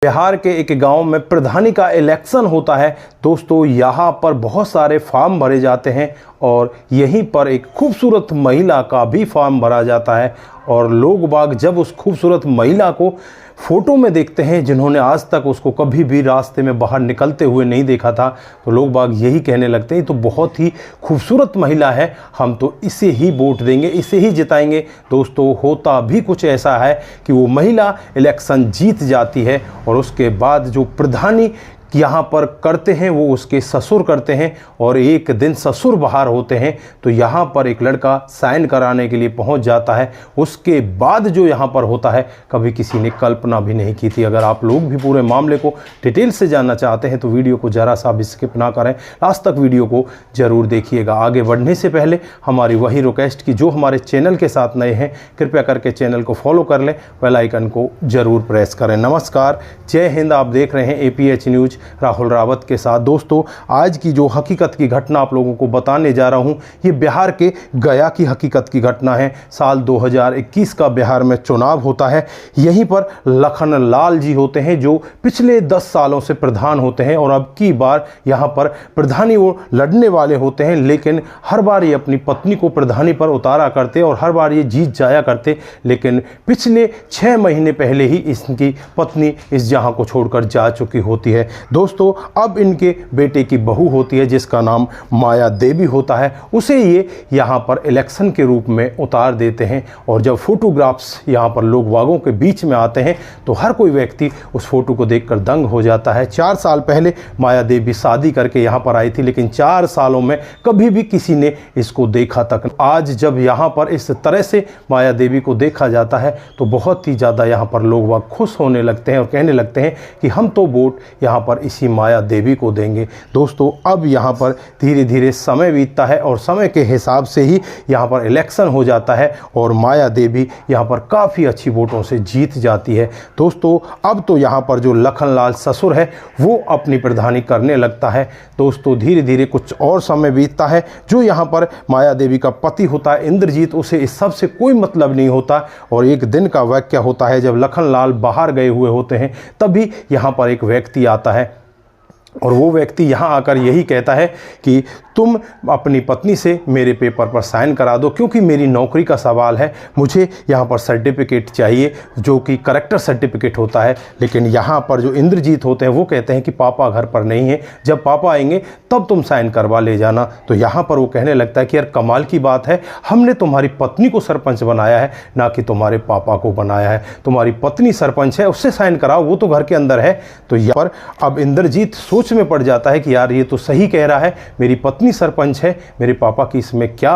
बिहार के एक गांव में प्रधानी का इलेक्शन होता है। दोस्तों यहाँ पर बहुत सारे फॉर्म भरे जाते हैं और यहीं पर एक खूबसूरत महिला का भी फॉर्म भरा जाता है और लोग बाग जब उस खूबसूरत महिला को फ़ोटो में देखते हैं जिन्होंने आज तक उसको कभी भी रास्ते में बाहर निकलते हुए नहीं देखा था, तो लोग बाग यही कहने लगते हैं तो बहुत ही खूबसूरत महिला है, हम तो इसे ही वोट देंगे, इसे ही जिताएंगे। दोस्तों होता भी कुछ ऐसा है कि वो महिला इलेक्शन जीत जाती है और उसके बाद जो प्रधानी यहाँ पर करते हैं वो उसके ससुर करते हैं और एक दिन ससुर बाहर होते हैं तो यहाँ पर एक लड़का साइन कराने के लिए पहुँच जाता है। उसके बाद जो यहाँ पर होता है कभी किसी ने कल्पना भी नहीं की थी। अगर आप लोग भी पूरे मामले को डिटेल से जानना चाहते हैं तो वीडियो को ज़रा सा भी स्किप ना करें, लास्ट तक वीडियो को ज़रूर देखिएगा। आगे बढ़ने से पहले हमारी वही रिक्वेस्ट कि जो हमारे चैनल के साथ नए हैं कृपया करके चैनल को फॉलो कर लें, बेल आइकन को ज़रूर प्रेस करें। नमस्कार, जय हिंद। आप देख रहे हैं APH न्यूज़ राहुल रावत के साथ। दोस्तों आज की जो हकीकत की घटना आप लोगों को बताने जा रहा हूं ये बिहार के गया की हकीकत की घटना है। साल 2021 का बिहार में चुनाव होता है। यहीं पर लखन लाल जी होते हैं जो पिछले 10 सालों से प्रधान होते हैं और अब की बार यहाँ पर प्रधानी वो लड़ने वाले होते हैं, लेकिन हर बार ये अपनी पत्नी को प्रधानी पर उतारा करते और हर बार ये जीत जाया करते। लेकिन पिछले 6 महीने पहले ही इसकी पत्नी इस जहां को छोड़कर जा चुकी होती है। दोस्तों अब इनके बेटे की बहू होती है जिसका नाम माया देवी होता है, उसे ये यहाँ पर इलेक्शन के रूप में उतार देते हैं और जब फोटोग्राफ्स यहाँ पर लोग बागों के बीच में आते हैं तो हर कोई व्यक्ति उस फोटो को देखकर दंग हो जाता है। 4 साल पहले माया देवी शादी करके यहाँ पर आई थी, लेकिन 4 सालों में कभी भी किसी ने इसको देखा तक। आज जब यहाँ पर इस तरह से माया देवी को देखा जाता है तो बहुत ही ज़्यादा यहाँ पर लोग बाग खुश होने लगते हैं और कहने लगते हैं कि हम तो वोट यहाँ पर इसी माया देवी को देंगे। दोस्तों अब यहाँ पर धीरे धीरे समय बीतता है और समय के हिसाब से ही यहाँ पर इलेक्शन हो जाता है और माया देवी यहाँ पर काफ़ी अच्छी वोटों से जीत जाती है। दोस्तों अब तो यहाँ पर जो लखनलाल ससुर है वो अपनी प्रधानी करने लगता है। दोस्तों धीरे धीरे कुछ और समय बीतता है। जो यहाँ पर माया देवी का पति होता है इंद्रजीत, उसे इस सब से कोई मतलब नहीं होता और एक दिन का वाक्य होता है जब लखनलाल बाहर गए हुए होते हैं तभी यहाँ पर एक व्यक्ति आता है और वो व्यक्ति यहाँ आकर यही कहता है कि तुम अपनी पत्नी से मेरे पेपर पर साइन करा दो क्योंकि मेरी नौकरी का सवाल है, मुझे यहाँ पर सर्टिफिकेट चाहिए जो कि करेक्टर सर्टिफिकेट होता है। लेकिन यहाँ पर जो इंद्रजीत होते हैं वो कहते हैं कि पापा घर पर नहीं है, जब पापा आएंगे तब तुम साइन करवा ले जाना। तो यहाँ पर वो कहने लगता है कि यार कमाल की बात है, हमने तुम्हारी पत्नी को सरपंच बनाया है ना कि तुम्हारे पापा को बनाया है, तुम्हारी पत्नी सरपंच है उससे साइन कराओ, वो तो घर के अंदर है। तो यहाँ पर अब इंद्रजीत सोच में पड़ जाता है कि यार ये तो सही कह रहा है, मेरी पत्नी सरपंच है, मेरे पापा की इसमें क्या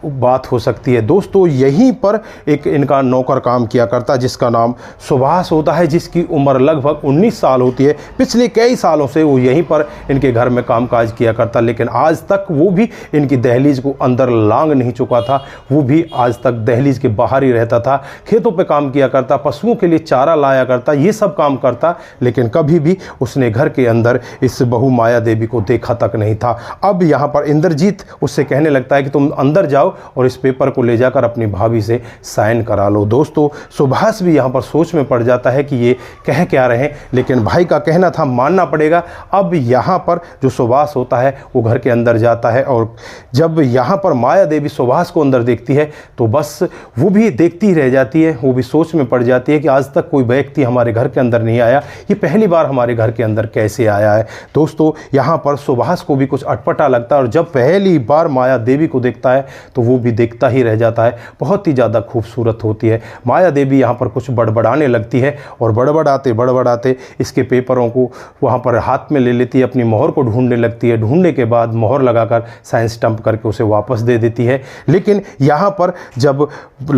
बात हो सकती है। दोस्तों यहीं पर एक इनका नौकर काम किया करता जिसका नाम सुभाष होता है, जिसकी उम्र लगभग 19 साल होती है। पिछले कई सालों से वो यहीं पर इनके घर में कामकाज किया करता, लेकिन आज तक वो भी इनकी दहलीज को अंदर लांग नहीं चुका था। वो भी आज तक दहलीज के बाहर ही रहता था, खेतों पे काम किया करता, पशुओं के लिए चारा लाया करता, ये सब काम करता, लेकिन कभी भी उसने घर के अंदर इस बहू माया देवी को देखा तक नहीं था। अब यहाँ पर इंद्रजीत उससे कहने लगता है कि तुम अंदर जाओ और इस पेपर को ले जाकर अपनी भाभी से साइन करा लो। दोस्तों सुभाष भी यहाँ पर सोच में पड़ जाता है कि ये कह क्या रहे हैं, लेकिन भाई का कहना था मानना पड़ेगा। अब यहाँ पर जो सुभाष होता है वो घर के अंदर जाता है और जब यहाँ पर माया देवी सुभाष को अंदर देखती है तो बस वो भी देखती रह जाती है। वो भी सोच में पड़ जाती है कि आज तक कोई व्यक्ति हमारे घर के अंदर नहीं आया, ये पहली बार हमारे घर के अंदर कैसे आया है। दोस्तों यहाँ पर सुभाष को भी कुछ अटपटा लगता है और जब पहली बार माया देवी को देखता है तो वो भी देखता ही रह जाता है। बहुत ही ज़्यादा खूबसूरत होती है। माया देवी यहाँ पर कुछ बड़बड़ाने लगती है और बड़बड़ाते इसके पेपरों को वहाँ पर हाथ में ले लेती है, अपनी मोहर को ढूंढने लगती है। ढूंढने के बाद मोहर लगाकर साइन स्टंप करके उसे वापस दे देती है। लेकिन यहाँ पर जब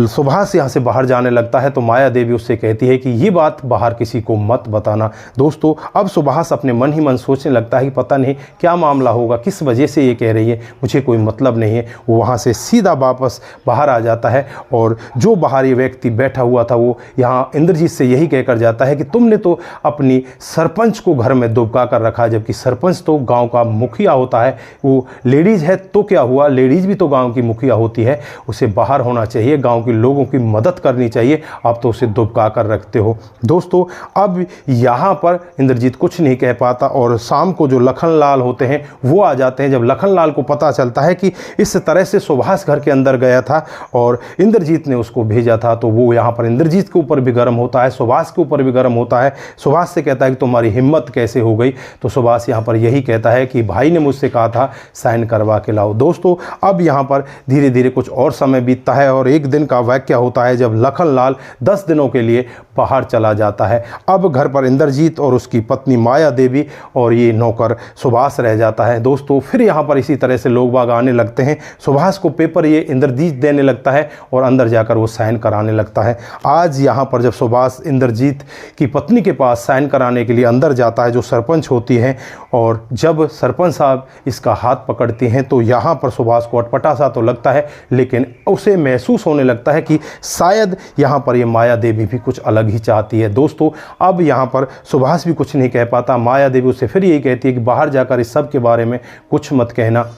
सुभाष यहाँ से बाहर जाने लगता है तो माया देवी उससे कहती है कि ये बात बाहर किसी को मत बताना। दोस्तों अब सुभाष अपने मन ही मन सोचने लगता है कि पता नहीं क्या मामला होगा, किस वजह से ये कह रही है, मुझे कोई मतलब नहीं है। वो वहाँ से सीधा वापस बाहर आ जाता है और जो बाहर ये व्यक्ति बैठा हुआ था वो यहाँ इंद्रजीत से यही कहकर जाता है कि तुमने तो अपनी सरपंच को घर में दुबका कर रखा है, जबकि सरपंच तो गांव का मुखिया होता है। वो लेडीज़ है तो क्या हुआ, लेडीज़ भी तो गांव की मुखिया होती है, उसे बाहर होना चाहिए, गांव के लोगों की मदद करनी चाहिए, आप तो उसे दुबका कर रखते हो। दोस्तों अब यहाँ पर इंद्रजीत कुछ नहीं कह पाता और शाम को जो लखनलाल होते हैं वो आ जाते हैं। जब लखनलाल को पता चलता है कि इस तरह से सुभाष घर के अंदर गया था और इंद्रजीत ने उसको भेजा था, तो वो यहाँ पर इंद्रजीत के ऊपर भी गर्म होता है, सुभाष के ऊपर भी गर्म होता है। सुभाष से कहता है कि तुम्हारी हिम्मत कैसे हो गई, तो सुभाष यहाँ पर यही कहता है कि भाई ने मुझसे कहा था साइन करवा के लाओ। दोस्तों अब यहाँ पर धीरे धीरे कुछ और समय बीतता है और एक दिन का वाकया होता है जब लखनलाल 10 दिनों के लिए बाहर चला जाता है। अब घर पर इंद्रजीत और उसकी पत्नी माया देवी और ये नौकर सुभाष रह जाता है। दोस्तों फिर यहाँ पर इसी तरह से लोग बाग आने लगते हैं। सुभाष को पेपर ये इंद्रजीत देने लगता है और अंदर जाकर वो साइन कराने लगता है। आज यहाँ पर जब सुभाष इंद्रजीत की पत्नी के पास साइन कराने के लिए अंदर जाता है, जो सरपंच होती हैं, और जब सरपंच साहब इसका हाथ पकड़ती हैं तो यहाँ पर सुभाष को अटपटा सा तो लगता है, लेकिन उसे महसूस होने लगता है कि शायद यहाँ पर ये माया देवी भी कुछ अलग ही चाहती है। दोस्तों अब यहाँ पर सुभाष भी कुछ नहीं कह पाता। माया देवी उससे फिर यही कहती है कि बाहर जाकर इस सब के बारे में कुछ मत कहना।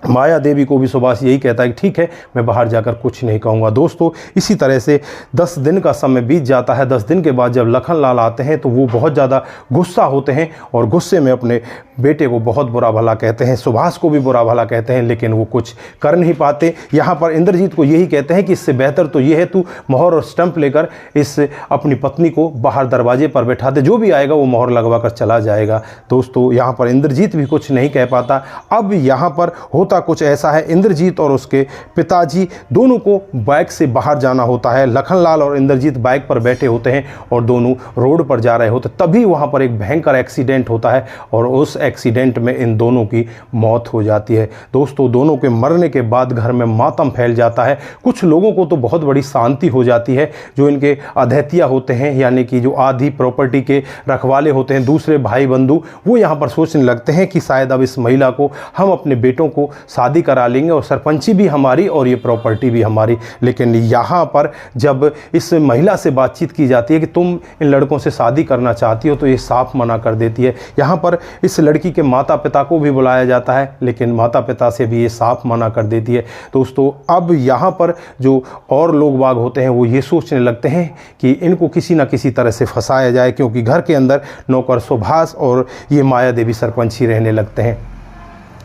माया देवी को भी सुभाष यही कहता है कि ठीक है, मैं बाहर जाकर कुछ नहीं कहूँगा। दोस्तों इसी तरह से 10 दिन का समय बीत जाता है। 10 दिन के बाद जब लखनलाल आते हैं तो वो बहुत ज़्यादा गुस्सा होते हैं और गुस्से में अपने बेटे को बहुत बुरा भला कहते हैं, सुभाष को भी बुरा भला कहते हैं, लेकिन वो कुछ कर नहीं पाते। यहाँ पर इंद्रजीत को यही कहते हैं कि इससे बेहतर तो ये है तू मोहर और स्टंप लेकर इस अपनी पत्नी को बाहर दरवाजे पर बैठा दे, जो भी आएगा वो मोहर लगवा कर चला जाएगा। दोस्तों यहाँ पर इंद्रजीत भी कुछ नहीं कह पाता। अब यहाँ पर होता कुछ ऐसा है, इंद्रजीत और उसके पिताजी दोनों को बाइक से बाहर जाना होता है। लखनलाल और इंद्रजीत बाइक पर बैठे होते हैं और दोनों रोड पर जा रहे होते, तभी वहाँ पर एक भयंकर एक्सीडेंट होता है और उस एक्सीडेंट में इन दोनों की मौत हो जाती है। दोस्तों दोनों के मरने के बाद घर में मातम फैल जाता है। कुछ लोगों को तो बहुत बड़ी शांति हो जाती है, जो इनके अधैतिया होते हैं, यानी कि जो आधी प्रॉपर्टी के रखवाले होते हैं, दूसरे भाई बंधु, वो यहाँ पर सोचने लगते हैं कि शायद अब इस महिला को हम अपने बेटों को शादी करा लेंगे और सरपंची भी हमारी और ये प्रॉपर्टी भी हमारी। लेकिन यहाँ पर जब इस महिला से बातचीत की जाती है कि तुम इन लड़कों से शादी करना चाहती हो, तो ये साफ मना कर देती है। यहाँ पर इस लड़की के माता पिता को भी बुलाया जाता है, लेकिन माता पिता से भी ये साफ मना कर देती है। दोस्तों अब यहाँ पर जो और लोग बाग होते हैं वो ये सोचने लगते हैं कि इनको किसी न किसी तरह से फंसाया जाए, क्योंकि घर के अंदर नौकर सुभाष और ये माया देवी सरपंच ही रहने लगते हैं।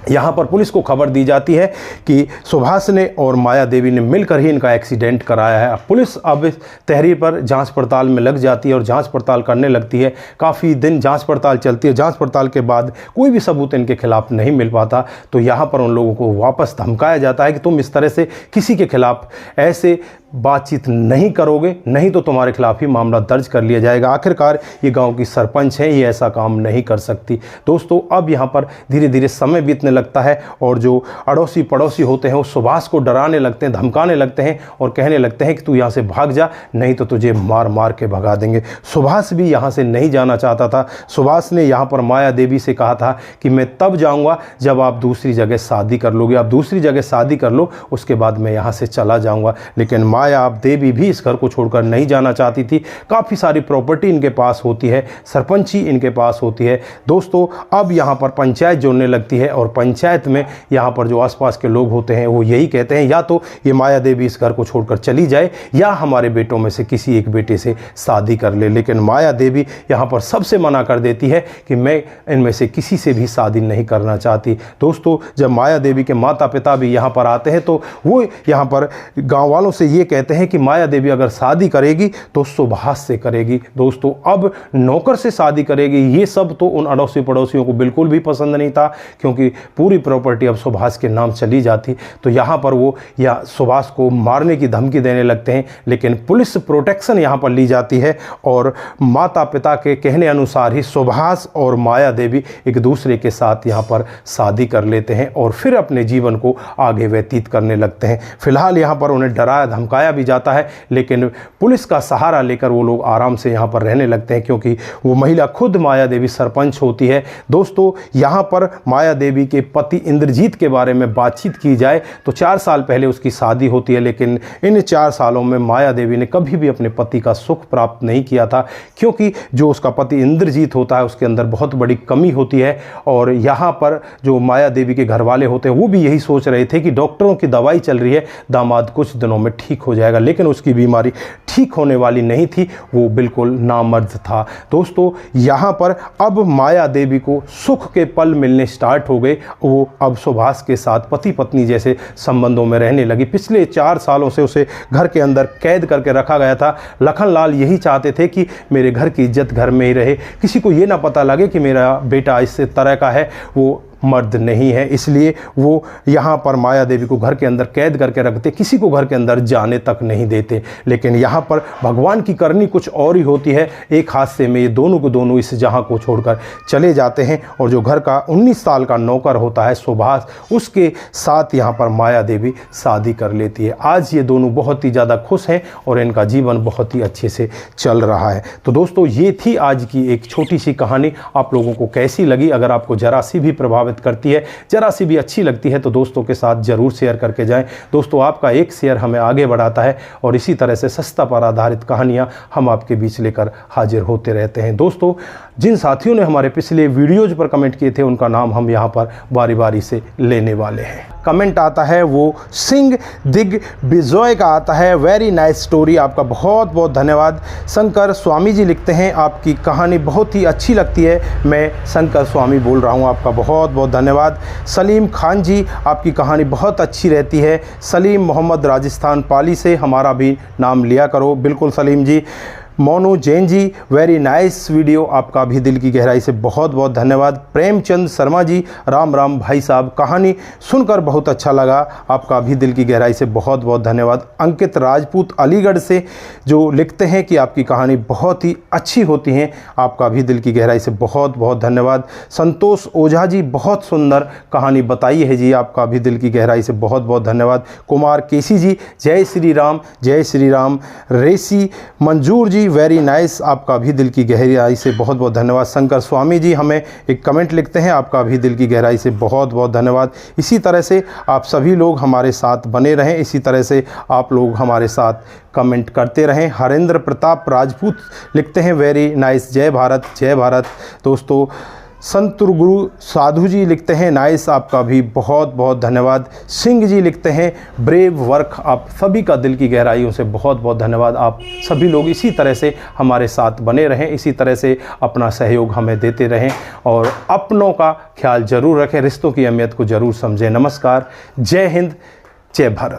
यहाँ पर पुलिस को खबर दी जाती है कि सुभाष ने और माया देवी ने मिलकर ही इनका एक्सीडेंट कराया है। पुलिस अब इस तहरीर पर जांच पड़ताल में लग जाती है और जांच पड़ताल करने लगती है। काफ़ी दिन जांच पड़ताल चलती है। जांच पड़ताल के बाद कोई भी सबूत इनके खिलाफ नहीं मिल पाता, तो यहाँ पर उन लोगों को वापस धमकाया जाता है कि तुम इस तरह से किसी के खिलाफ ऐसे बातचीत नहीं करोगे, नहीं तो तुम्हारे खिलाफ ही मामला दर्ज कर लिया जाएगा। आखिरकार ये गांव की सरपंच है, ये ऐसा काम नहीं कर सकती। दोस्तों अब यहाँ पर धीरे धीरे समय बीतने लगता है और जो अड़ोसी पड़ोसी होते हैं वो सुभाष को डराने लगते हैं, धमकाने लगते हैं और कहने लगते हैं कि तू यहाँ से भाग जा, नहीं तो तुझे मार मार के भगा देंगे। सुभाष भी यहाँ से नहीं जाना चाहता था। सुभाष ने यहाँ पर माया देवी से कहा था कि मैं तब जाऊँगा जब आप दूसरी जगह शादी कर लोगे, आप दूसरी जगह शादी कर लो, उसके बाद मैं यहाँ से चला जाऊँगा। लेकिन माया देवी भी इस घर को छोड़कर नहीं जाना चाहती थी। काफ़ी सारी प्रॉपर्टी इनके पास होती है, सरपंची इनके पास होती है। दोस्तों अब यहाँ पर पंचायत जोड़ने लगती है और पंचायत में यहाँ पर जो आसपास के लोग होते हैं वो यही कहते हैं या तो ये माया देवी इस घर को छोड़कर चली जाए या हमारे बेटों में से किसी एक बेटे से शादी कर ले। लेकिन माया देवी यहाँ पर सबसे मना कर देती है कि मैं इनमें से किसी से भी शादी नहीं करना चाहती। दोस्तों जब माया देवी के माता पिता भी यहाँ पर आते हैं तो वो यहाँ पर गाँव वालों से ये कहते हैं कि माया देवी अगर शादी करेगी तो सुभाष से करेगी। दोस्तों अब नौकर से शादी करेगी, ये सब तो उन अड़ोसी पड़ोसियों को बिल्कुल भी पसंद नहीं था, क्योंकि पूरी प्रॉपर्टी अब सुभाष के नाम चली जाती। तो यहाँ पर वो या सुभाष को मारने की धमकी देने लगते हैं, लेकिन पुलिस प्रोटेक्शन यहाँ पर ली जाती है और माता पिता के कहने अनुसार ही सुभाष और माया देवी एक दूसरे के साथ यहाँ पर शादी कर लेते हैं और फिर अपने जीवन को आगे व्यतीत करने लगते हैं। फिलहाल यहाँ पर उन्हें डराया धमकाया भगाया भी जाता है, लेकिन पुलिस का सहारा लेकर वो लोग आराम से यहाँ पर रहने लगते हैं, क्योंकि वो महिला खुद माया देवी सरपंच होती है। दोस्तों, यहाँ पर माया देवी के पति इंद्रजीत के बारे में बातचीत की जाए तो 4 साल पहले उसकी शादी होती है, लेकिन इन 4 सालों में माया देवी ने कभी भी अपने पति का सुख प्राप्त नहीं किया था, क्योंकि जो उसका पति इंद्रजीत होता है उसके अंदर बहुत बड़ी कमी होती है। और यहाँ पर जो माया देवी के घर वाले होते हैं वो भी यही सोच रहे थे कि डॉक्टरों की दवाई चल रही है, दामाद कुछ दिनों में ठीक हो जाएगा, लेकिन उसकी बीमारी ठीक होने वाली नहीं थी, वो बिल्कुल नामर्द था। दोस्तों, यहाँ पर अब माया देवी को सुख के पल मिलने स्टार्ट हो गए। वो अब सुभाष के साथ पति पत्नी जैसे संबंधों में रहने लगी। पिछले 4 सालों से उसे घर के अंदर कैद करके रखा गया था। लखनलाल यही चाहते थे कि मेरे घर की इज्जत घर में ही रहे, किसी को ये ना पता लगे कि मेरा बेटा इस तरह का है, वो मर्द नहीं है, इसलिए वो यहाँ पर माया देवी को घर के अंदर कैद करके रखते, किसी को घर के अंदर जाने तक नहीं देते। लेकिन यहाँ पर भगवान की करनी कुछ और ही होती है। एक हादसे में ये दोनों को दोनों इस जहाँ को छोड़कर चले जाते हैं, और जो घर का 19 साल का नौकर होता है सुभाष, उसके साथ यहाँ पर माया देवी शादी कर लेती है। आज ये दोनों बहुत ही ज़्यादा खुश हैं और इनका जीवन बहुत ही अच्छे से चल रहा है। तो दोस्तों, ये थी आज की एक छोटी सी कहानी। आप लोगों को कैसी लगी? अगर आपको जरा सी भी प्रभावित करती है, जरा सी भी अच्छी लगती है, तो दोस्तों के साथ जरूर शेयर करके जाएं। दोस्तों, आपका एक शेयर हमें आगे बढ़ाता है और इसी तरह से सस्ता पर आधारित कहानियां हम आपके बीच लेकर हाजिर होते रहते हैं। दोस्तों, जिन साथियों ने हमारे पिछले वीडियोज पर कमेंट किए थे उनका नाम हम यहां पर बारी बारी से लेने वाले हैं। कमेंट आता है वो सिंह दिग्विजय का आता है, वेरी नाइस स्टोरी, आपका बहुत बहुत धन्यवाद। शंकर स्वामी जी लिखते हैं, आपकी कहानी बहुत ही अच्छी लगती है, मैं शंकर स्वामी बोल रहा हूँ, आपका बहुत बहुत धन्यवाद। सलीम खान जी, आपकी कहानी बहुत अच्छी रहती है। सलीम मोहम्मद राजस्थान पाली से, हमारा भी नाम लिया करो। बिल्कुल सलीम जी। Monu Jain ji, very nice video, आपका भी दिल की गहराई से बहुत बहुत धन्यवाद। प्रेमचंद शर्मा जी, राम राम भाई साहब, कहानी सुनकर बहुत अच्छा लगा, आपका भी दिल की गहराई से बहुत बहुत धन्यवाद। अंकित राजपूत अलीगढ़ से जो लिखते हैं कि आपकी कहानी बहुत ही अच्छी होती हैं, आपका भी दिल की गहराई से बहुत बहुत धन्यवाद। संतोष ओझा जी, बहुत सुंदर कहानी बताई है जी, आपका भी दिल की गहराई से बहुत बहुत धन्यवाद। कुमार केसी जी, जय श्री राम जय श्री राम। रेसी मंजूर जी, वेरी नाइस, आपका भी दिल की गहराई से बहुत बहुत धन्यवाद। शंकर स्वामी जी हमें एक कमेंट लिखते हैं, आपका भी दिल की गहराई से बहुत बहुत धन्यवाद। इसी तरह से आप सभी लोग हमारे साथ बने रहें, इसी तरह से आप लोग हमारे साथ कमेंट करते रहें। हरेंद्र प्रताप राजपूत लिखते हैं, वेरी नाइस, जय भारत जय भारत। दोस्तों, संत गुरु साधु जी लिखते हैं, नाइस, आपका भी बहुत बहुत धन्यवाद। सिंह जी लिखते हैं, ब्रेव वर्क, आप सभी का दिल की गहराइयों से बहुत बहुत धन्यवाद। आप सभी लोग इसी तरह से हमारे साथ बने रहें, इसी तरह से अपना सहयोग हमें देते रहें और अपनों का ख्याल जरूर रखें, रिश्तों की अहमियत को जरूर समझें। नमस्कार, जय हिंद, जय भारत।